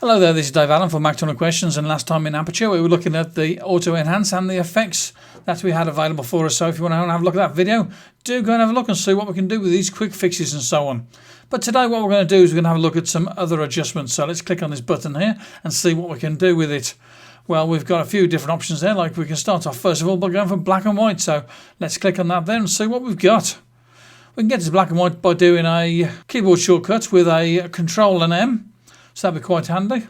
Hello there, this is Dave Allen from Mac Tunnel Questions, and last time in Aperture we were looking at the auto enhance and the effects that we had available for us. So if you want to have a look at that video, do go and have a look and see what we can do with these quick fixes and so on. But today what we're going to do is we're going to have a look at some other adjustments. So let's click on this button here and see what we can do with it. Well, we've got a few different options there. Like we can start off first of all by going for black and white. So let's click on that there and see what we've got. We can get to black and white by doing a keyboard shortcut with a Control and M. So that'd be quite handy.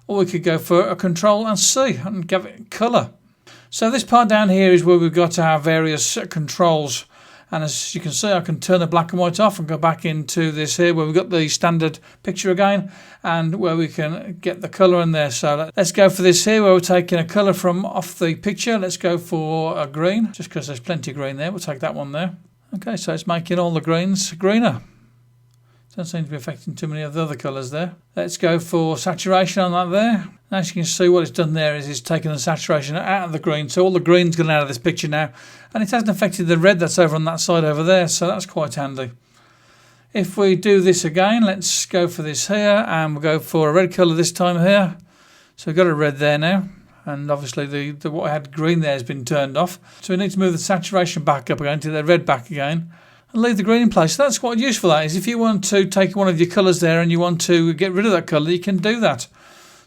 Or we could go for a Control and C and give it colour. So this part down here is where we've got our various controls. And as you can see, I can turn the black and white off and go back into this here where we've got the standard picture again and where we can get the colour in there. So let's go for this here where we're taking a colour from off the picture. Let's go for a green, just because there's plenty of green there. We'll take that one there. Okay, so it's making all the greens greener. Don't seem to be affecting too many of the other colours there. Let's go for saturation on that there. As you can see, what it's done there is it's taken the saturation out of the green. So all the green's gone out of this picture now. And it hasn't affected the red that's over on that side over there. So that's quite handy. If we do this again, let's go for this here. And we'll go for a red colour this time here. So we've got a red there now. And obviously the what I had green there has been turned off. So we need to move the saturation back up again to the red back again. And leave the green in place. So that's quite useful, that is. If you want to take one of your colours there and you want to get rid of that colour, you can do that.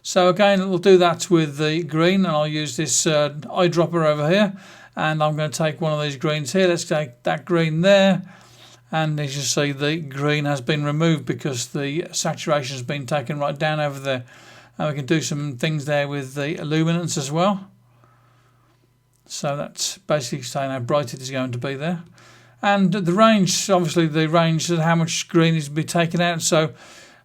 So again, we'll do that with the green, and I'll use this eyedropper over here. And I'm going to take one of these greens here. Let's take that green there. And as you see, the green has been removed because the saturation has been taken right down over there. And we can do some things there with the illuminance as well. So that's basically saying how bright it is going to be there. And the range, obviously the range of how much green is to be taken out. So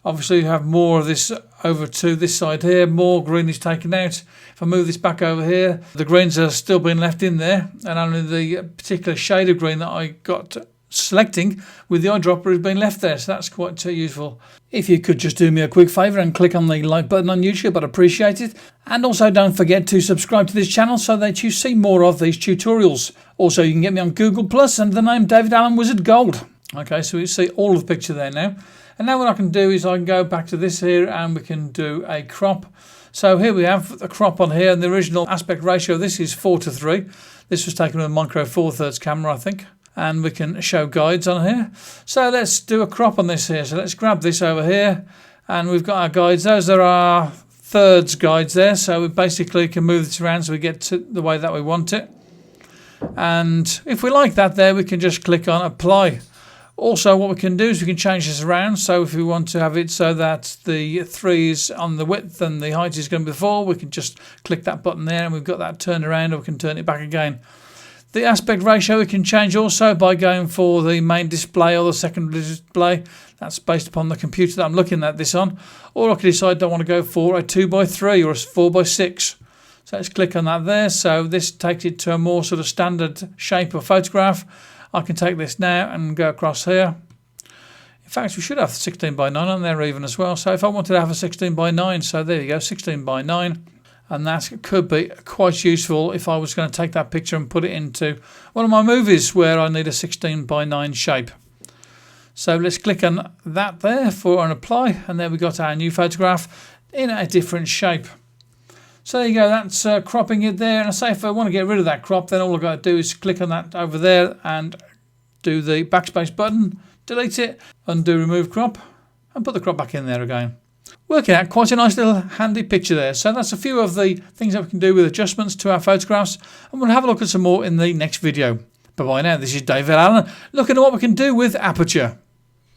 obviously you have more of this over to this side here, more green is taken out. If I move this back over here, the greens are still being left in there, and only the particular shade of green that I got selecting with the eyedropper has been left there. So that's quite useful. If you could just do me a quick favour and click on the like button on YouTube, I'd appreciate it. And also don't forget to subscribe to this channel so that you see more of these tutorials. Also, you can get me on Google Plus under the name David Allen Wizard Gold. Okay, so you see all of the picture there now. And now what I can do is I can go back to this here and we can do a crop. So here we have the crop on here, and the original aspect ratio, this is 4:3. This was taken with a micro four thirds camera, I think. And we can show guides on here. So let's do a crop on this here. So let's grab this over here, and we've got our guides. Those are our thirds guides there. So we basically can move this around so we get to the way that we want it. And if we like that there, we can just click on apply. Also, what we can do is we can change this around. So if we want to have it so that the 3 is on the width and the height is going to be 4, we can just click that button there and we've got that turned around, or we can turn it back again. The aspect ratio we can change also by going for the main display or the secondary display. That's based upon the computer that I'm looking at this on. Or I could decide I want to go for a 2:3 or a 4:6. So let's click on that there. So this takes it to a more sort of standard shape of photograph. I can take this now and go across here. In fact, we should have 16:9 on there even as well. So if I wanted to have a 16:9, so there you go, 16:9. And that could be quite useful if I was going to take that picture and put it into one of my movies where I need a 16:9 shape. So let's click on that there for an apply, and there we got our new photograph in a different shape. So there you go, that's cropping it there. And I say if I want to get rid of that crop, then all I've got to do is click on that over there and do the backspace button, delete it, undo remove crop, and put the crop back in there again. Working out quite a nice little handy picture there. So that's a few of the things that we can do with adjustments to our photographs, and we'll have a look at some more in the next video. Bye bye now, this is David Allen looking at what we can do with Aperture.